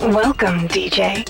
Welcome, DJ.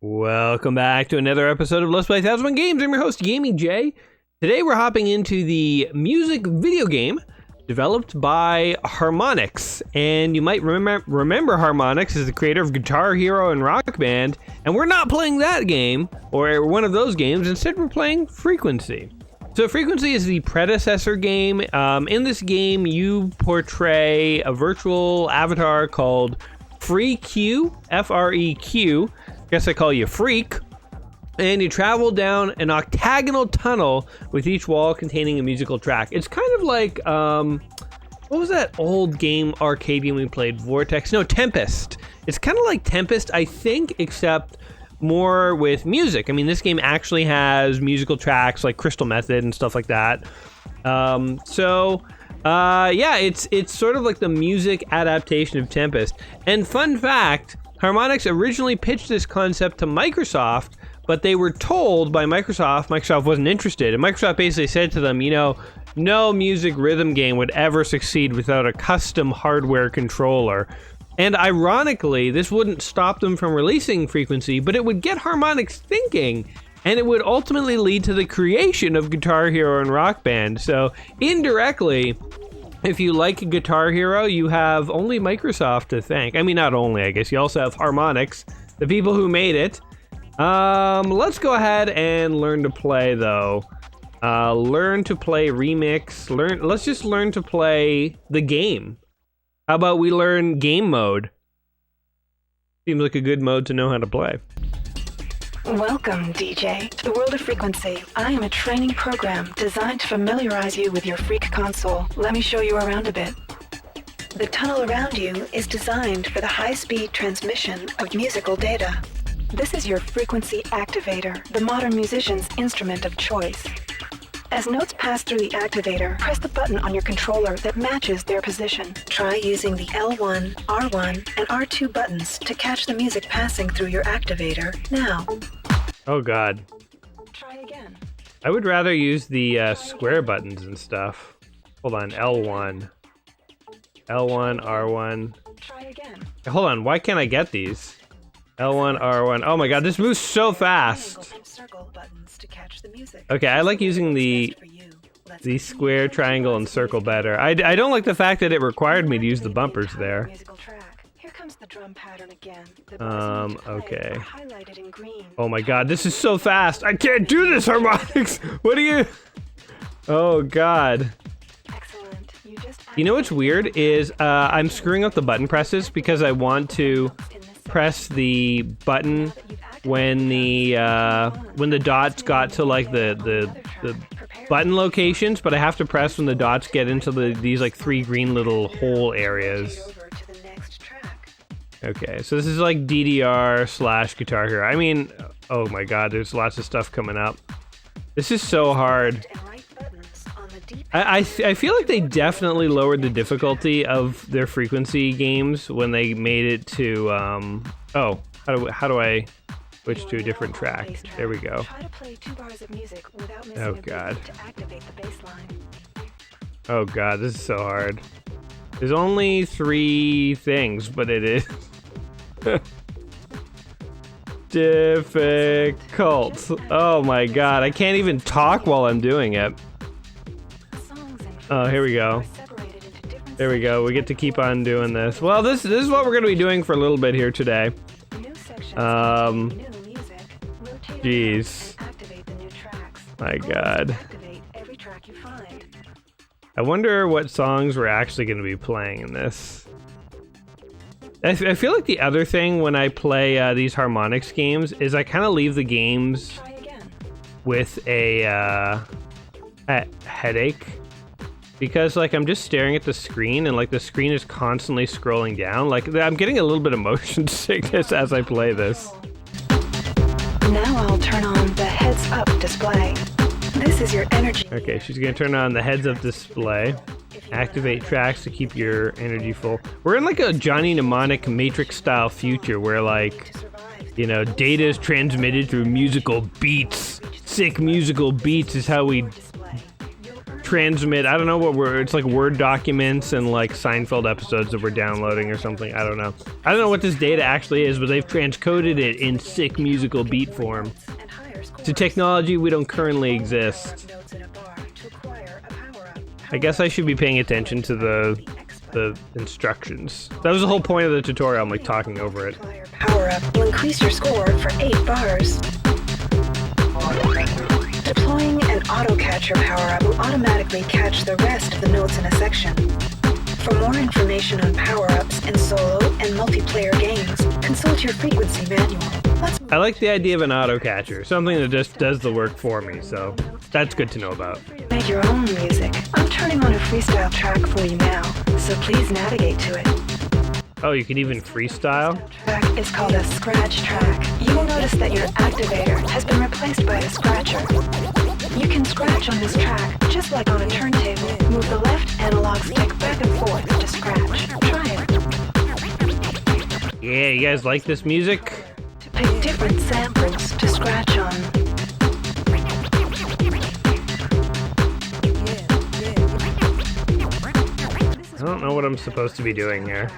Welcome back to another episode of Let's Play 1001 Games. I'm your host, Gaming Jay. Today we're hopping into the music video game developed by Harmonix. And you might remember Harmonix as the creator of Guitar Hero and Rock Band. And we're not playing that game, or one of those games. Instead, we're playing Frequency. So Frequency is the predecessor game. In this game, you portray a virtual avatar called Freq, F-R-E-Q. Guess I call you Freak. And you travel down an octagonal tunnel with each wall containing a musical track. It's kind of like, what was that old game, arcade game we played? Vortex? No, Tempest. It's kind of like Tempest, I think, except more with music. I mean, this game actually has musical tracks like Crystal Method and stuff like that. Yeah, it's sort of like the music adaptation of Tempest. And fun fact, Harmonix originally pitched this concept to Microsoft, but they were told by Microsoft wasn't interested. And Microsoft basically said to them, you know, no music rhythm game would ever succeed without a custom hardware controller. And ironically, this wouldn't stop them from releasing Frequency, but it would get Harmonix thinking, and it would ultimately lead to the creation of Guitar Hero and Rock Band. So indirectly, if you like Guitar Hero, you have only Microsoft to thank. I mean, not only, I guess. You also have Harmonix, the people who made it. Let's go ahead and learn to play, though. Learn to play remix. Let's just learn to play the game. How about we learn game mode? Seems like a good mode to know how to play. Welcome, DJ, to the world of Frequency. I am a training program designed to familiarize you with your Freak console. Let me show you around a bit. The tunnel around you is designed for the high-speed transmission of musical data. This is your Frequency activator, the modern musician's instrument of choice. As notes pass through the activator, press the button on your controller that matches their position. Try using the L1, R1, and R2 buttons to catch the music passing through your activator now. Oh god. Try again. I would rather use the square buttons and stuff. Hold on, L1. L1, R1. Try again. Hold on, why can't I get these? L1, R1. Oh my god, this moves so fast. Okay, I like using the square, triangle, and circle better. I don't like the fact that it required me to use the bumpers there. Okay. Oh my god, this is so fast. I can't do this, Harmonix. What are you? Oh god. You know what's weird is I'm screwing up the button presses because I want to press the button when the dots got to like the button locations, but I have to press when the dots get into these like three green little hole areas. Okay, so this is like DDR / Guitar Hero. I mean, oh my god, there's lots of stuff coming up. This is so hard. I feel like they definitely lowered the difficulty of their Frequency games when they made it to oh, how do I switch to a different track? There we go. Oh god. Oh god, this is so hard. There's only 3 things, but it is difficult. Oh my god, I can't even talk while I'm doing it. Oh, here we go. There we go. We get to keep on doing this. Well, this is what we're going to be doing for a little bit here today. Jeez. My god. I wonder what songs we're actually going to be playing in this. I feel like the other thing when I play these Harmonix games is I kind of leave the games with a headache. Because, like, I'm just staring at the screen, and, like, the screen is constantly scrolling down. Like, I'm getting a little bit of motion sickness as I play this. Now I'll turn on the heads-up display. This is your energy. Okay, she's gonna turn on the heads-up display. Activate tracks to keep your energy full. We're in, like, a Johnny Mnemonic Matrix-style future where, like, you know, data is transmitted through musical beats. sick musical beats is how we transmit. I don't know what it's like Word documents and like Seinfeld episodes that we're downloading or something. I don't know what this data actually is, but they've transcoded it in sick musical beat form to technology we don't currently exist. I guess I should be paying attention to the instructions. That was the whole point of the tutorial. I'm like talking over it. Power up will increase your score for 8 bars. Deploying an auto catcher power up will automatically catch the rest of the notes in a section. For more information on power ups in solo and multiplayer games, consult your frequency manual. I like the idea of an auto catcher, something that just does the work for me, so that's good to know about. Make your own music. I'm turning on a freestyle track for you now, so please navigate to it. Oh, you can even freestyle? Track is called a scratch track. You will notice that your activator has been replaced by a scratcher. You can scratch on this track just like on a turntable. Move the left analog stick back and forth to scratch. Try it. Yeah, you guys like this music? To pick different samples to scratch on. I don't know what I'm supposed to be doing here.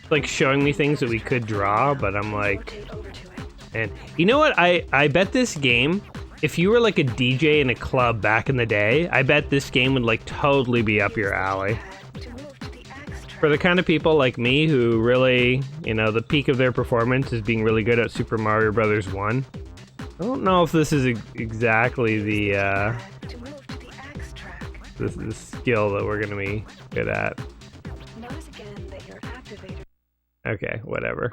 It's like showing me things that we could draw, but I'm like... And you know what? I bet this game, if you were like a DJ in a club back in the day, I bet this game would like totally be up your alley. For the kind of people like me who really, you know, the peak of their performance is being really good at Super Mario Brothers 1. I don't know if this is exactly the skill that we're gonna be good at. Okay, whatever.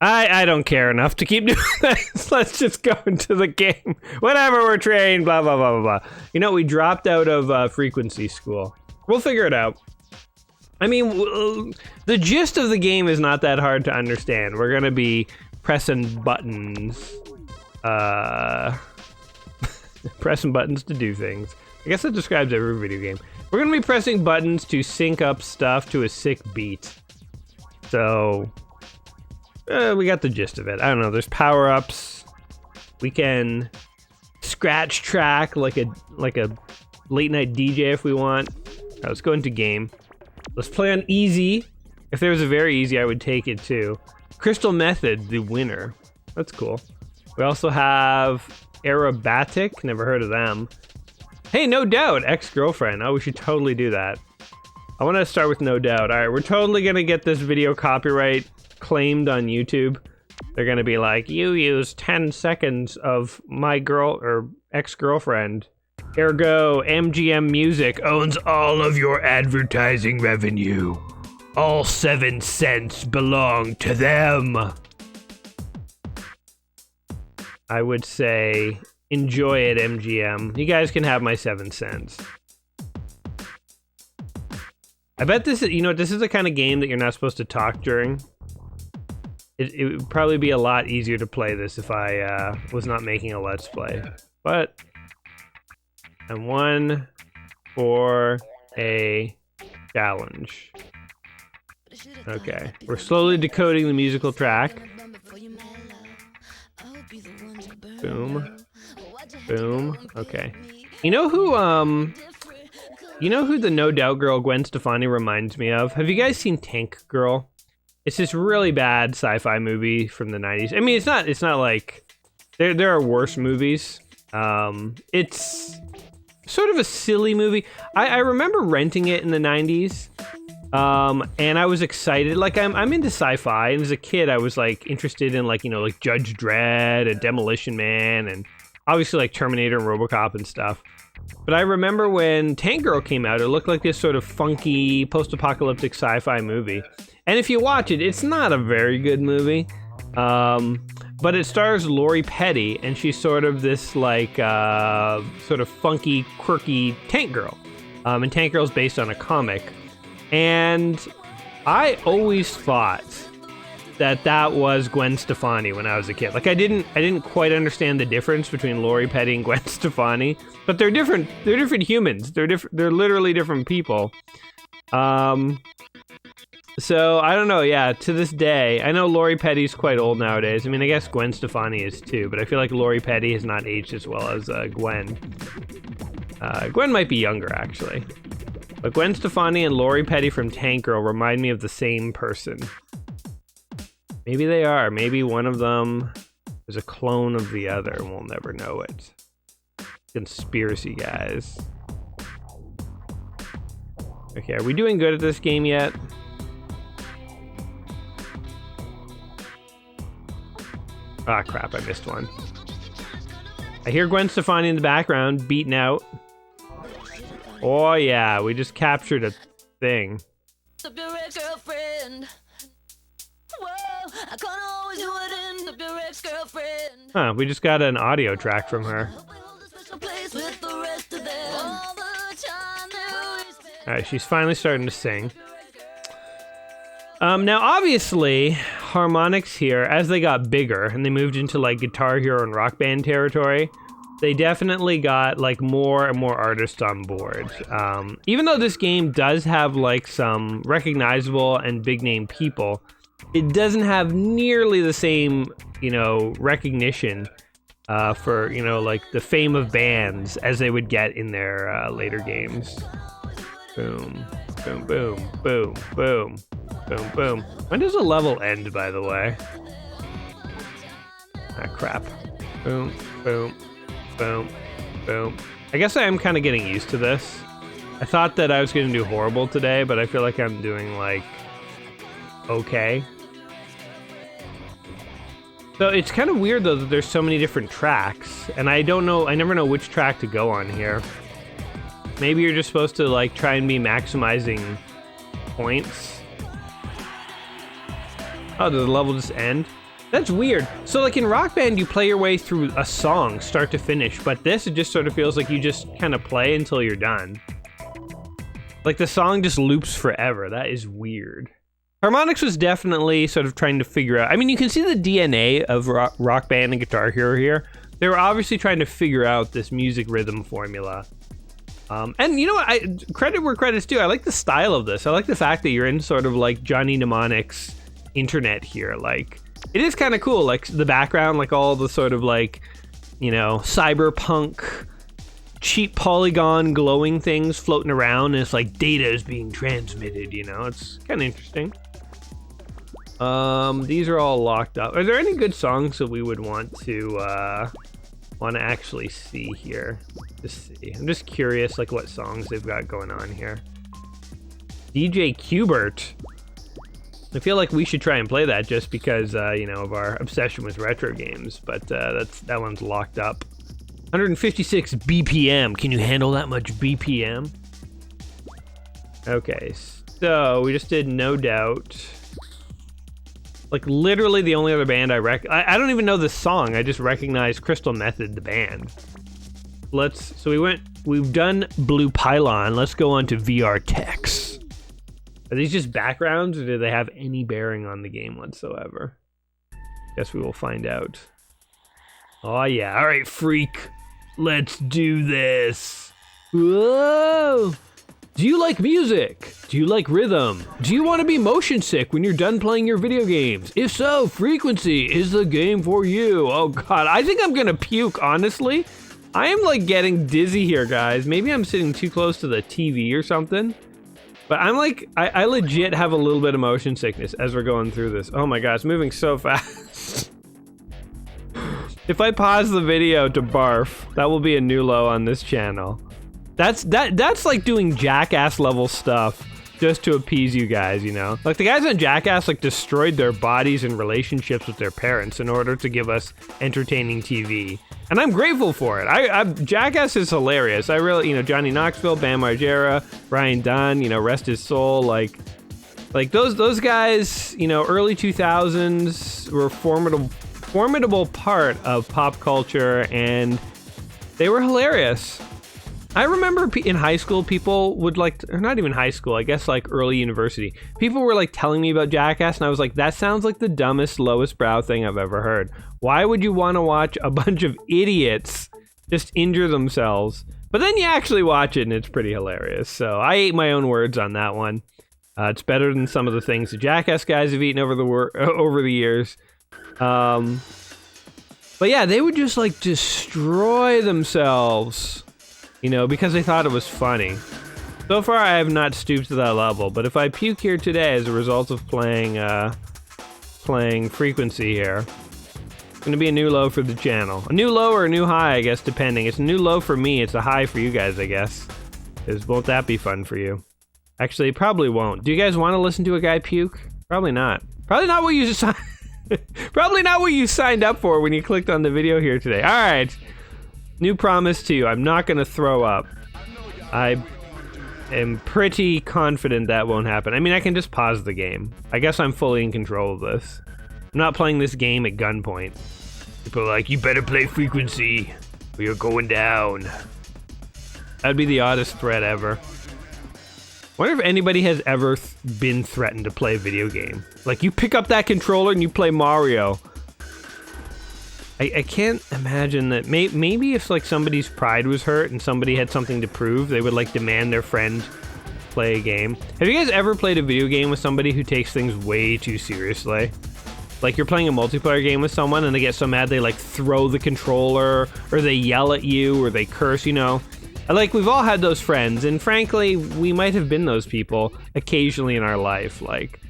I don't care enough to keep doing this. Let's just go into the game. Whatever, we're trained, blah, blah, blah, blah, blah. You know, we dropped out of frequency school. We'll figure it out. I mean, the gist of the game is not that hard to understand. We're gonna be pressing buttons. Pressing buttons to do things. I guess that describes every video game. We're gonna be pressing buttons to sync up stuff to a sick beat. So, we got the gist of it. I don't know, there's power-ups. We can scratch track like a late-night DJ if we want. All right, let's go into game. Let's play on easy. If there was a very easy, I would take it too. Crystal Method, the winner. That's cool. We also have Aerobatic, never heard of them. Hey, No Doubt, ex-girlfriend. Oh, we should totally do that. I want to start with No Doubt. All right, we're totally going to get this video copyright claimed on YouTube. They're going to be like, you used 10 seconds of my girl or ex-girlfriend. Ergo, MGM Music owns all of your advertising revenue. All 7 cents belong to them. I would say, enjoy it, MGM. You guys can have my 7 cents. I bet this is, you know, this is the kind of game that you're not supposed to talk during. It would probably be a lot easier to play this if I was not making a Let's Play. But I'm one for a challenge. Okay, we're slowly decoding the musical track. Boom. Boom. Okay. You know who the No Doubt girl Gwen Stefani reminds me of? Have you guys seen Tank Girl? It's this really bad sci-fi movie from the 90s. I mean, it's not like there are worse movies. It's sort of a silly movie. I remember renting it in the 90s. And I was excited. Like I'm into sci-fi, and as a kid I was like interested in like, you know, like Judge Dredd and Demolition Man and obviously like Terminator and RoboCop and stuff. But I remember when Tank Girl came out, it looked like this sort of funky post-apocalyptic sci-fi movie. And if you watch it, it's not a very good movie. But it stars Lori Petty, and she's sort of this like sort of funky, quirky Tank Girl. And Tank Girl's based on a comic. And I always thought that was Gwen Stefani when I was a kid. Like I didn't quite understand the difference between Lori Petty and Gwen Stefani, but they're different humans. They're literally different people. So, I don't know, yeah, to this day, I know Lori Petty's quite old nowadays. I mean, I guess Gwen Stefani is too, but I feel like Lori Petty has not aged as well as Gwen. Gwen might be younger, actually. But Gwen Stefani and Lori Petty from Tank Girl remind me of the same person. Maybe they are. Maybe one of them is a clone of the other, and we'll never know it. Conspiracy, guys. Okay, are we doing good at this game yet? Ah, crap, I missed one. I hear Gwen Stefani in the background, beating out. Oh, yeah, we just captured a thing. Huh, we just got an audio track from her. Alright, she's finally starting to sing. Now, obviously, Harmonix here, as they got bigger and they moved into like Guitar Hero and Rock Band territory, they definitely got like more and more artists on board. Even though this game does have like some recognizable and big name people, it doesn't have nearly the same, recognition for, like the fame of bands as they would get in their later games. Boom, boom, boom, boom, boom, boom, boom. When does a level end, by the way? Ah, crap. Boom, boom, boom, boom. I guess I am kind of getting used to this. I thought that I was going to do horrible today, but I feel like I'm doing, like, okay. So it's kind of weird, though, that there's so many different tracks, and I never know which track to go on here. Maybe you're just supposed to, like, try and be maximizing points. Oh, did the level just end? That's weird. So, like, in Rock Band, you play your way through a song, start to finish, but this, it just sort of feels like you just kind of play until you're done. Like, the song just loops forever. That is weird. Harmonix was definitely sort of trying to figure out... I mean, you can see the DNA of Rock Band and Guitar Hero here. They were obviously trying to figure out this music rhythm formula. And you know what? Credit where credit's due. I like the style of this. I like the fact that you're in sort of like Johnny Mnemonic's internet here. Like, it is kind of cool. Like, the background, like all the sort of like, cyberpunk, cheap polygon glowing things floating around. And it's like data is being transmitted, It's kind of interesting. These are all locked up. Are there any good songs that we would want to actually see here? Just see. I'm just curious, like, what songs they've got going on here. DJ Qbert. I feel like we should try and play that just because, of our obsession with retro games. But that one's locked up. 156 BPM. Can you handle that much BPM? Okay, so we just did No Doubt. Like, literally the only other band I don't even know this song. I just recognize Crystal Method, the band. We've done Blue Pylon. Let's go on to VR Tex. Are these just backgrounds, or do they have any bearing on the game whatsoever? Guess we will find out. Oh yeah, all right, freak. Let's do this. Whoa! Do you like music? Do you like rhythm? Do you want to be motion sick when you're done playing your video games? If so, Frequency is the game for you. Oh god, I think I'm gonna puke, honestly. I am like getting dizzy here, guys. Maybe I'm sitting too close to the TV or something. But I'm like, I legit have a little bit of motion sickness as we're going through this. Oh my god, it's moving so fast. If I pause the video to barf, that will be a new low on this channel. That's like doing Jackass level stuff just to appease you guys, Like, the guys on Jackass, like, destroyed their bodies and relationships with their parents in order to give us entertaining TV. And I'm grateful for it. Jackass is hilarious. I really, Johnny Knoxville, Bam Margera, Brian Dunn, rest his soul, like those guys, early 2000s were formidable part of pop culture, and they were hilarious. I remember in high school, people would or not even high school, I guess like early university, people were like telling me about Jackass, and I was like, that sounds like the dumbest, lowest brow thing I've ever heard. Why would you want to watch a bunch of idiots just injure themselves? But then you actually watch it and it's pretty hilarious. So I ate my own words on that one. It's better than some of the things the Jackass guys have eaten over the years. But yeah, they would just like destroy themselves, you know, because they thought it was funny. So far, I have not stooped to that level, but if I puke here today as a result of playing Frequency here, it's gonna be a new low for the channel. A new low or a new high, I guess, depending. It's a new low for me, it's a high for you guys, I guess. Because won't that be fun for you? Actually, it probably won't. Do you guys want to listen to a guy puke? Probably not. Probably not what you Probably not what you signed up for when you clicked on the video here today. Alright. New promise to you, I'm not gonna throw up. I am pretty confident that won't happen. I mean, I can just pause the game. I guess I'm fully in control of this. I'm not playing this game at gunpoint. People are like, you better play Frequency or you're going down. That'd be the oddest threat ever. Wonder if anybody has ever been threatened to play a video game. Like, you pick up that controller and you play Mario. I can't imagine that. Maybe if like somebody's pride was hurt and somebody had something to prove, they would like demand their friend play a game. Have you guys ever played a video game with somebody who takes things way too seriously? Like, you're playing a multiplayer game with someone and they get so mad they like throw the controller, or they yell at you, or they curse, you know? Like, we've all had those friends, and frankly, we might have been those people occasionally in our life. Like,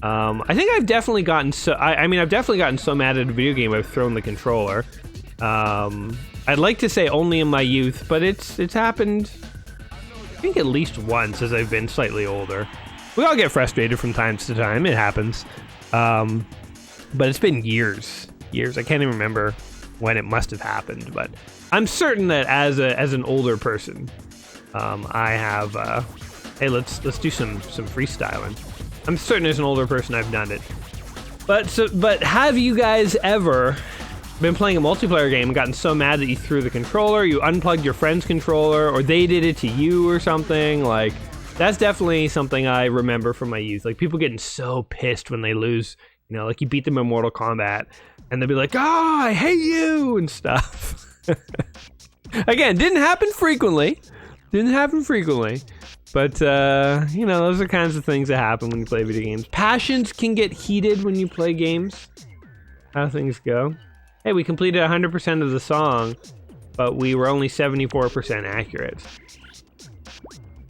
I think I've definitely gotten so, I've definitely gotten so mad at a video game I've thrown the controller. I'd like to say only in my youth, but it's happened, I think, at least once as I've been slightly older. We all get frustrated from time to time, it happens. But it's been years. I can't even remember when it must have happened, but I'm certain that as an older person, I have, hey, let's do some freestyling. I'm certain as an older person I've done it. But have you guys ever been playing a multiplayer game and gotten so mad that you threw the controller, you unplugged your friend's controller, or they did it to you or something? Like, that's definitely something I remember from my youth. Like, people getting so pissed when they lose, you know, like you beat them in Mortal Kombat, and they'll be like, I hate you, and stuff. Again, didn't happen frequently. But, you know, those are kinds of things that happen when you play video games. Passions can get heated when you play games. How things go. Hey, we completed 100% of the song, but we were only 74% accurate.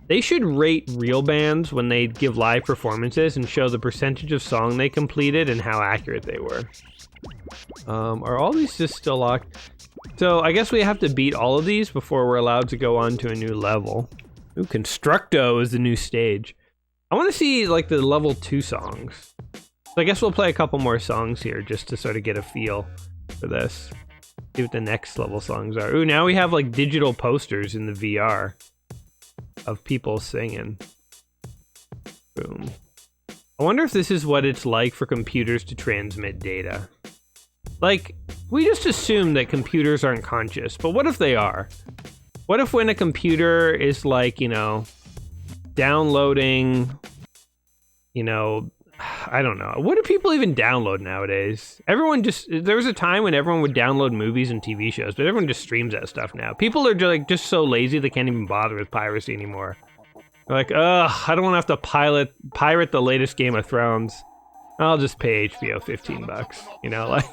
They should rate real bands when they give live performances and show the percentage of song they completed and how accurate they were. Are all these just still locked? So I guess we have to beat all of these before we're allowed to go on to a new level. Ooh, Constructo is the new stage. I want to see like the level 2 songs. So I guess we'll play a couple more songs here just to sort of get a feel for this. See what the next level songs are. Ooh, now we have like digital posters in the VR of people singing. Boom. I wonder if this is what it's like for computers to transmit data. Like, we just assume that computers aren't conscious, but what if they are? What if when a computer is like, you know, downloading, you know, I don't know. What do people even download nowadays? There was a time when everyone would download movies and TV shows, but everyone just streams that stuff now. People are just so lazy they can't even bother with piracy anymore. They're like, ugh, I don't want to have to pirate the latest Game of Thrones. I'll just pay HBO $15, you know, like...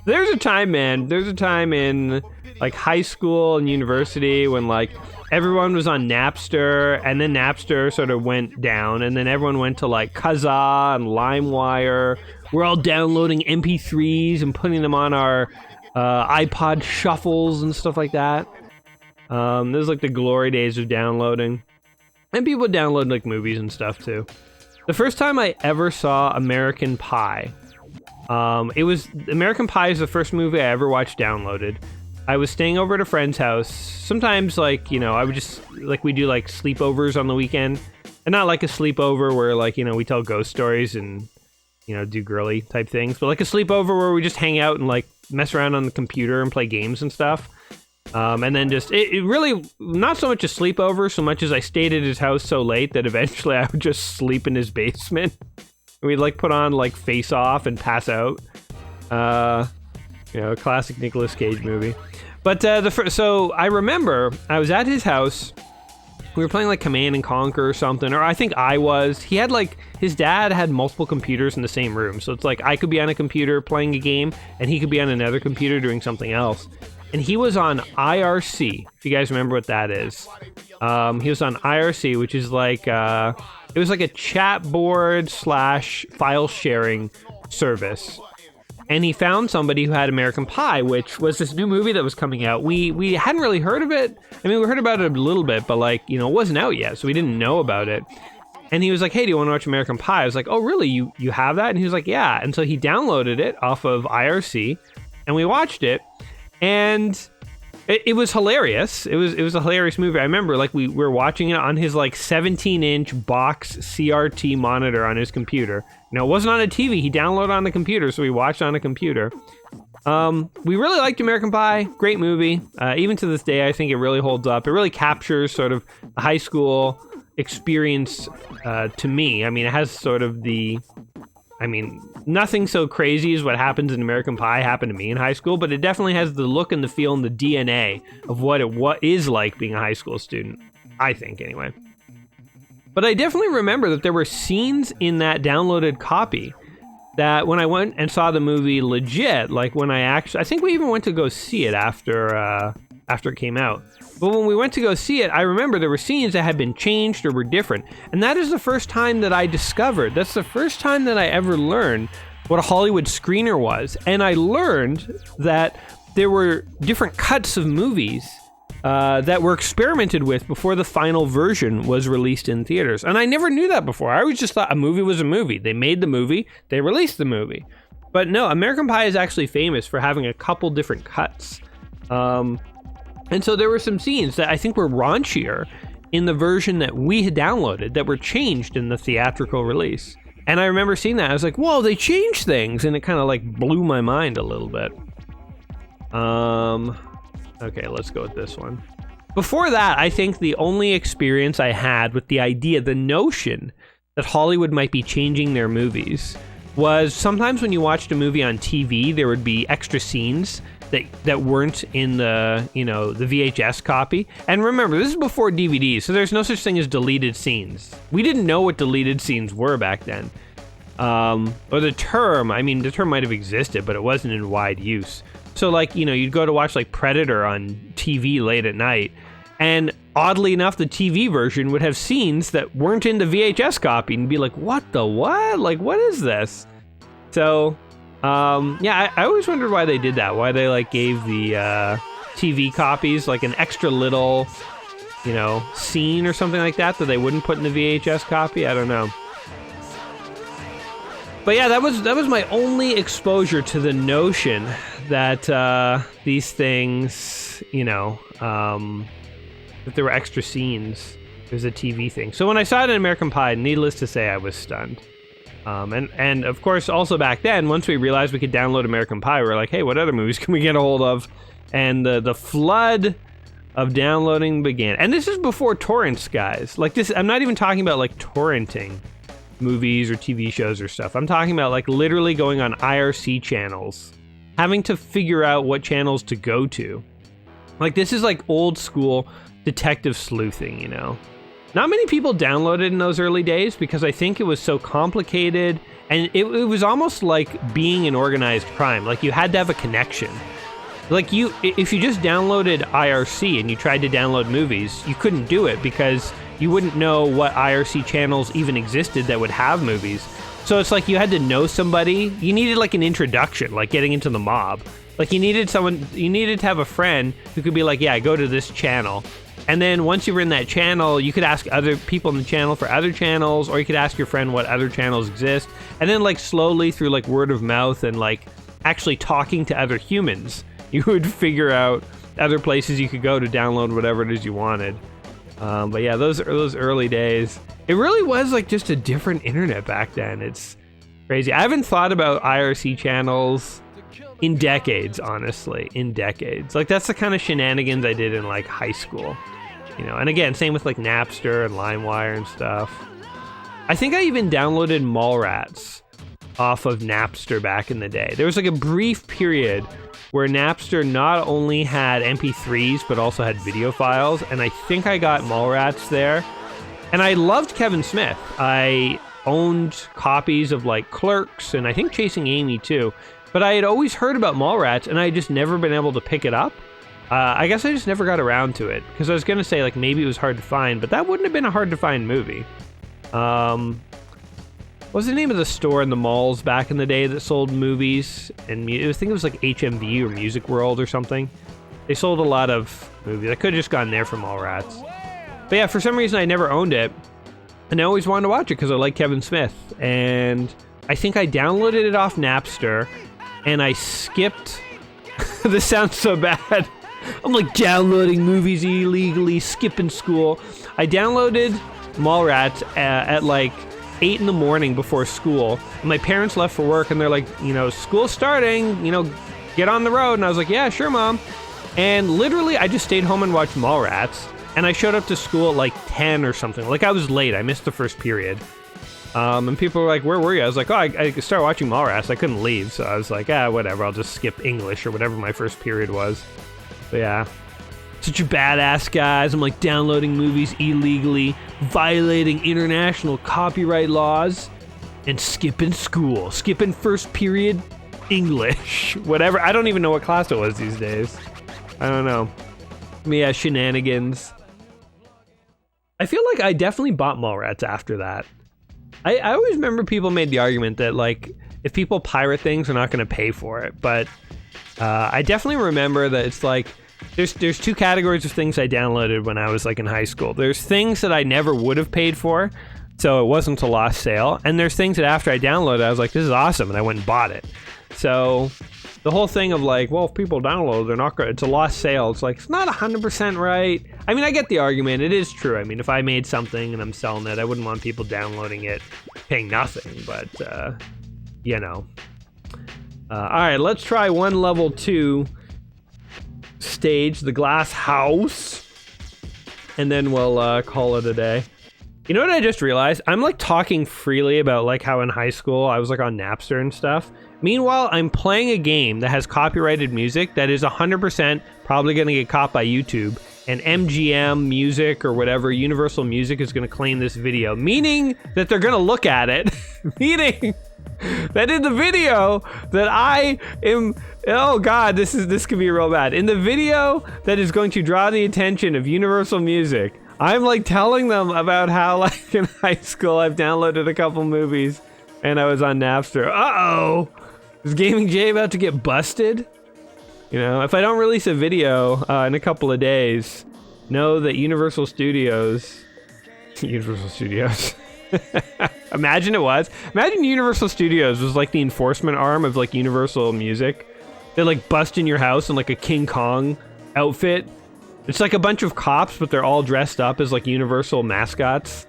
There's a time, man. There's a time in like high school and university when like everyone was on Napster, and then Napster sort of went down, and then everyone went to like Kazaa and LimeWire. We're all downloading MP3s and putting them on our iPod shuffles and stuff like that. There's like the glory days of downloading, and people download like movies and stuff too. The first time I ever saw American Pie. American Pie is the first movie I ever watched downloaded. I was staying over at a friend's house. Sometimes, like, you know, I would just, like, we do, like, sleepovers on the weekend. And not like a sleepover where, like, you know, we tell ghost stories and, you know, do girly type things. But like a sleepover where we just hang out and, like, mess around on the computer and play games and stuff. And then just, it really, not so much a sleepover, so much as I stayed at his house so late that eventually I would just sleep in his basement. We'd like put on like Face Off and pass out. You know, a classic Nicolas Cage movie. But so I remember I was at his house we were playing like Command and Conquer or something, or I think I was. He had like, his dad had multiple computers in the same room. So it's like I could be on a computer playing a game and he could be on another computer doing something else. And he was on IRC, if you guys remember what that is. He was on IRC, which is like, it was like a chat board / file sharing service. And he found somebody who had American Pie, which was this new movie that was coming out. We hadn't really heard of it. I mean, we heard about it a little bit, but like, you know, it wasn't out yet, so we didn't know about it. And he was like, hey, do you want to watch American Pie? I was like, oh, really? You have that? And he was like, yeah. And so he downloaded it off of IRC, and we watched it. And it was hilarious. It was a hilarious movie. I remember like we were watching it on his like 17-inch box CRT monitor on his computer. You know, it wasn't on a TV. He downloaded on the computer, so we watched on a computer. We really liked American Pie. Great movie. Even to this day, I think it really holds up. It really captures sort of the high school experience to me. I mean, it has sort of nothing so crazy as what happens in American Pie happened to me in high school, but it definitely has the look and the feel and the DNA of what is like being a high school student, I think, anyway. But I definitely remember that there were scenes in that downloaded copy that when I went and saw the movie legit, like when I think we even went to go see it after it came out. But when we went to go see it, I remember there were scenes that had been changed or were different. And that is the first time that I discovered, that's the first time that I ever learned what a Hollywood screener was. And I learned that there were different cuts of movies that were experimented with before the final version was released in theaters. And I never knew that before. I always just thought a movie was a movie. They made the movie, they released the movie. But no, American Pie is actually famous for having a couple different cuts. And so there were some scenes that I think were raunchier in the version that we had downloaded that were changed in the theatrical release. And I remember seeing that. I was like, whoa, they changed things. And it kind of like blew my mind a little bit. Okay, let's go with this one. Before that, I think the only experience I had with the idea, the notion that Hollywood might be changing their movies was sometimes when you watched a movie on TV, there would be extra scenes that weren't in the, you know, the VHS copy. And remember, this is before DVDs, so there's no such thing as deleted scenes. We didn't know what deleted scenes were back then. Or the term might have existed, but it wasn't in wide use. So like, you know, you'd go to watch like Predator on TV late at night, and oddly enough, the TV version would have scenes that weren't in the VHS copy, and be like, what the what? Like, what is this? So, yeah, I always wondered why they did that, why they like gave the TV copies like an extra little, you know, scene or something like that they wouldn't put in the VHS copy. I don't know. But yeah, that was my only exposure to the notion that these things, you know, that there were extra scenes. It was a TV thing. So when I saw it in American Pie, needless to say, I was stunned. And of course, also back then, once we realized we could download American Pie, we were like, hey, what other movies can we get a hold of? And the flood of downloading began. And this is before torrents, guys. Like this, I'm not even talking about like torrenting movies or TV shows or stuff. I'm talking about like literally going on IRC channels, having to figure out what channels to go to. Like this is like old school detective sleuthing, you know? Not many people downloaded in those early days because I think it was so complicated, and it was almost like being an organized crime. Like you had to have a connection. Like if you just downloaded IRC and you tried to download movies, you couldn't do it because you wouldn't know what IRC channels even existed that would have movies. So it's like you had to know somebody. You needed like an introduction, like getting into the mob. Like you needed to have a friend who could be like, yeah, go to this channel. And then once you were in that channel, you could ask other people in the channel for other channels, or you could ask your friend what other channels exist. And then like slowly through like word of mouth and like actually talking to other humans, you would figure out other places you could go to download whatever it is you wanted. But yeah, those early days, it really was like just a different internet back then. It's crazy. I haven't thought about IRC channels in decades, honestly, in decades. Like that's the kind of shenanigans I did in like high school, you know. And again, same with like Napster and LimeWire and stuff. I think I even downloaded Mallrats off of Napster back in the day. There was like a brief period where Napster not only had MP3s, but also had video files, and I think I got Mallrats there. And I loved Kevin Smith. I owned copies of like Clerks, and I think Chasing Amy too. But I had always heard about Mallrats, and I had just never been able to pick it up. I guess I just never got around to it, because I was going to say like maybe it was hard to find, but that wouldn't have been a hard to find movie. What was the name of the store in the malls back in the day that sold movies? And I think it was like HMV or Music World or something. They sold a lot of movies. I could have just gone there for Mallrats. But yeah, for some reason I never owned it. And I always wanted to watch it because I like Kevin Smith. And I think I downloaded it off Napster. And I skipped... This sounds so bad. I'm like downloading movies illegally, skipping school. I downloaded Mallrats at like 8 in the morning before school. And my parents left for work and they're like, school's starting, get on the road. And I was like, yeah, sure, Mom. And literally I just stayed home and watched Mallrats. And I showed up to school at like 10 or something. Like I was late. I missed the first period. And people were like, where were you? I was like, I started watching Mallrats. I couldn't leave. So I was like, whatever. I'll just skip English or whatever my first period was. But yeah. Such a badass, guys. I'm like downloading movies illegally, violating international copyright laws, and skipping school. Skipping first period English. Whatever. I don't even know what class it was these days. I don't know. Yeah, shenanigans. I feel like I definitely bought Mallrats after that. I always remember people made the argument that, like, if people pirate things, they're not going to pay for it. But I definitely remember that it's like, there's two categories of things I downloaded when I was like in high school. There's things that I never would have paid for, so it wasn't a lost sale. And there's things that after I downloaded, I was like, this is awesome, and I went and bought it. So the whole thing of like, well, if people download, they're not going. It's a lost sale. It's like, it's not 100% right. I mean, I get the argument. It is true. I mean, if I made something and I'm selling it, I wouldn't want people downloading it, paying nothing. But all right, let's try one level 2 stage, the glass house, and then we'll call it a day. You know what I just realized? I'm like talking freely about like how in high school I was like on Napster and stuff. Meanwhile, I'm playing a game that has copyrighted music that is 100% probably going to get caught by YouTube, and MGM Music or whatever, Universal Music, is going to claim this video, meaning that they're going to look at it, meaning that in the video that I am, oh god, this could be real bad. In the video that is going to draw the attention of Universal Music, I'm like telling them about how like in high school I've downloaded a couple movies and I was on Napster. Uh-oh! Is Gaming Jay about to get busted? If I don't release a video in a couple of days, know that Universal Studios... Imagine Universal Studios was like the enforcement arm of like Universal Music. They like bust in your house in like a King Kong outfit. It's like a bunch of cops, but they're all dressed up as like Universal mascots.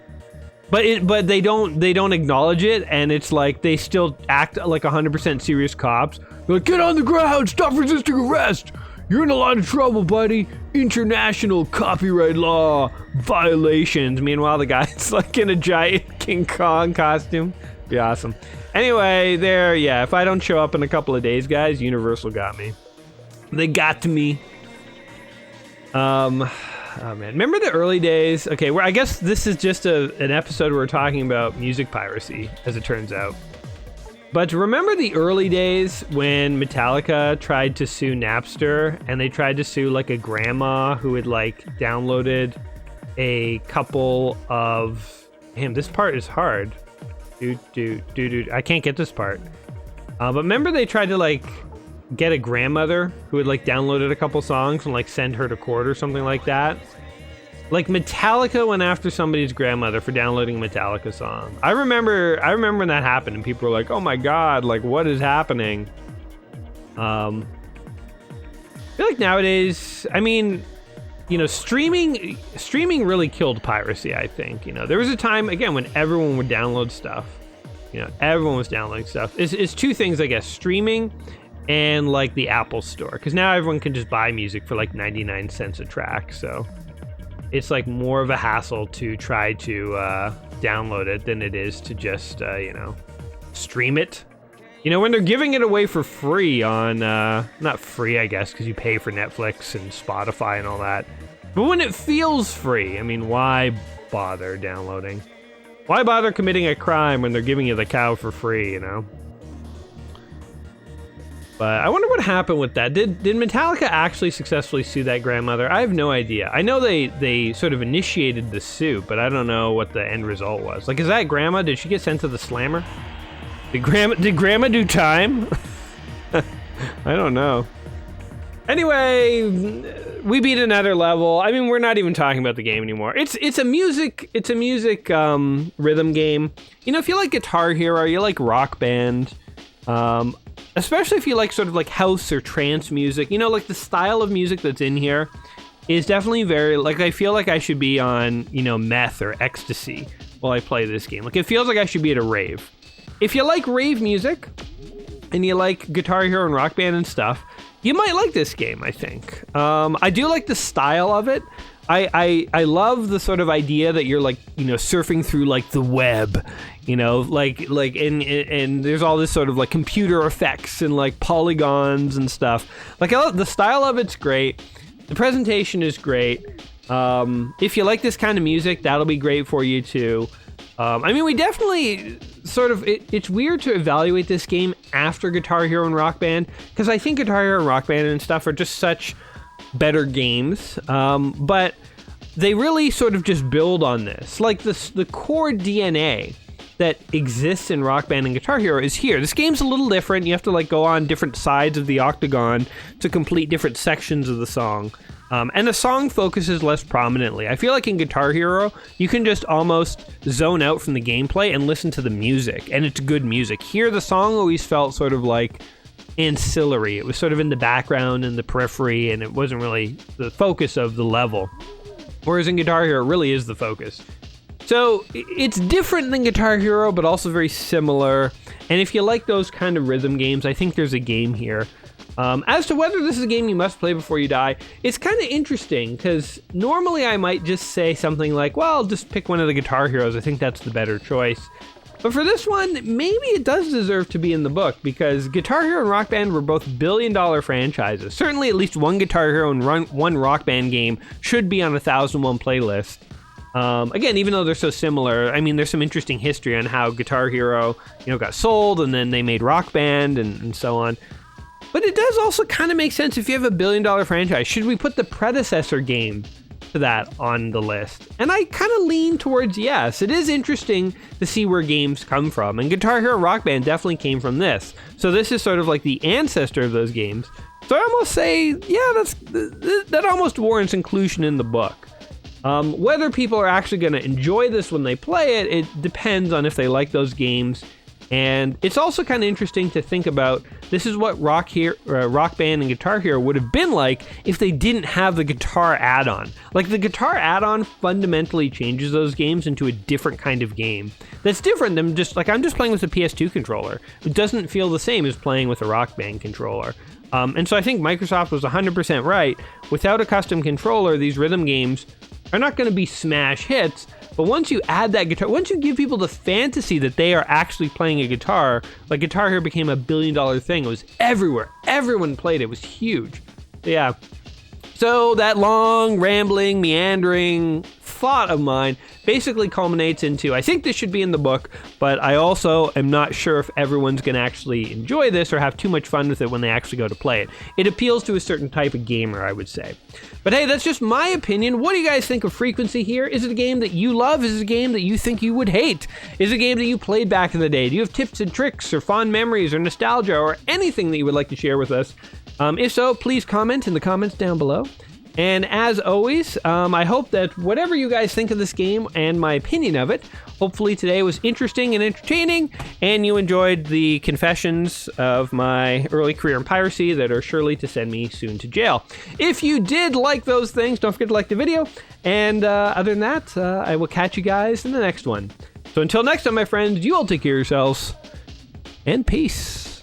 But they don't acknowledge it, and it's like they still act like 100% serious cops. They're like, get on the ground, stop resisting arrest. You're in a lot of trouble, buddy. International copyright law violations. Meanwhile, the guy's like in a giant King Kong costume. Be awesome. Anyway, if I don't show up in a couple of days, guys, Universal got me. They got me. Oh man, remember the early days? Okay, I guess this is just an episode where we're talking about music piracy, as it turns out. But remember the early days when Metallica tried to sue Napster, and they tried to sue like a grandma who had like downloaded a couple of... Damn, this part is hard. I can't get this part. But remember they tried to like get a grandmother who had like downloaded a couple songs and like send her to court or something like that. Like Metallica went after somebody's grandmother for downloading a Metallica song. I remember when that happened and people were like, oh my god, like what is happening? I feel like nowadays, I mean, streaming really killed piracy, I think. There was a time, again, when everyone would download stuff. Everyone was downloading stuff. It's two things, I guess, streaming and like the Apple Store, because now everyone can just buy music for like 99 cents a track, so it's like more of a hassle to try to download it than it is to just stream it. You know, when they're giving it away for free on, not free, I guess, because you pay for Netflix and Spotify and all that. But when it feels free, I mean, why bother downloading? Why bother committing a crime when they're giving you the cow for free, you know? But I wonder what happened with that. Did Metallica actually successfully sue that grandmother? I have no idea. I know they sort of initiated the suit, but I don't know what the end result was. Like, is that grandma? Did she get sent to the slammer? Did grandma do time? I don't know. Anyway, we beat another level. I mean, we're not even talking about the game anymore. It's a music rhythm game. You know, if you like Guitar Hero, you like Rock Band, especially if you like sort of like house or trance music, you know, like the style of music that's in here is definitely very, like, I feel like I should be on, you know, meth or ecstasy while I play this game. Like, it feels like I should be at a rave. If you like rave music and you like Guitar Hero and Rock Band and stuff, you might like this game, I think. I do like the style of it. I love the sort of idea that you're, like, you know, surfing through, like, the web, you know, like and there's all this sort of like computer effects and like polygons and stuff. Like, I love the style of it's great. The presentation is great. If you like this kind of music, that'll be great for you too. I mean, we definitely sort of, it's weird to evaluate this game after Guitar Hero and Rock Band, because I think Guitar Hero and Rock Band and stuff are just such better games, but they really sort of just build on this. Like, the core DNA that exists in Rock Band and Guitar Hero is here. This game's a little different. You have to, like, go on different sides of the octagon to complete different sections of the song. And the song focuses less prominently. I feel like in Guitar Hero, you can just almost zone out from the gameplay and listen to the music, and it's good music. Here, the song always felt sort of like ancillary. It was sort of in the background and the periphery, and it wasn't really the focus of the level. Whereas in Guitar Hero, it really is the focus. So it's different than Guitar Hero, but also very similar. And if you like those kind of rhythm games, I think there's a game here. As to whether this is a game you must play before you die, it's kind of interesting, because normally I might just say something like, well, just pick one of the Guitar Heroes. I think that's the better choice. But for this one, maybe it does deserve to be in the book, because Guitar Hero and Rock Band were both billion-dollar franchises. Certainly at least one Guitar Hero and one Rock Band game should be on a 1001 playlist. Again, even though they're so similar, I mean, there's some interesting history on how Guitar Hero, you know, got sold, and then they made Rock Band and so on. But it does also kind of make sense if you have a billion-dollar franchise. Should we put the predecessor game to that on the list? And I kind of lean towards yes. It is interesting to see where games come from. And Guitar Hero Rock Band definitely came from this. So this is sort of like the ancestor of those games. So I almost say, yeah, that almost warrants inclusion in the book. Whether people are actually going to enjoy this when they play it, it depends on if they like those games. And it's also kind of interesting to think about, this is what Rock Band and Guitar Hero would have been like if they didn't have the guitar add-on. Like, the guitar add-on fundamentally changes those games into a different kind of game. That's different than just, like, I'm just playing with a PS2 controller. It doesn't feel the same as playing with a Rock Band controller. And so I think Microsoft was 100% right. Without a custom controller, these rhythm games are not going to be smash hits. But once you add that guitar, once you give people the fantasy that they are actually playing a guitar, like Guitar Hero became a billion-dollar thing. It was everywhere. Everyone played it. It was huge. Yeah. So that long, rambling, meandering thought of mine basically culminates into, I think this should be in the book, but I also am not sure if everyone's going to actually enjoy this or have too much fun with it when they actually go to play it. It appeals to a certain type of gamer, I would say. But hey, that's just my opinion. What do you guys think of Frequency here? Is it a game that you love? Is it a game that you think you would hate? Is it a game that you played back in the day? Do you have tips and tricks or fond memories or nostalgia or anything that you would like to share with us? If so, please comment in the comments down below. And as always, I hope that whatever you guys think of this game and my opinion of it, hopefully today was interesting and entertaining, and you enjoyed the confessions of my early career in piracy that are surely to send me soon to jail. If you did like those things, don't forget to like the video, and other than that, I will catch you guys in the next one. So until next time, my friends, you all take care of yourselves, and peace.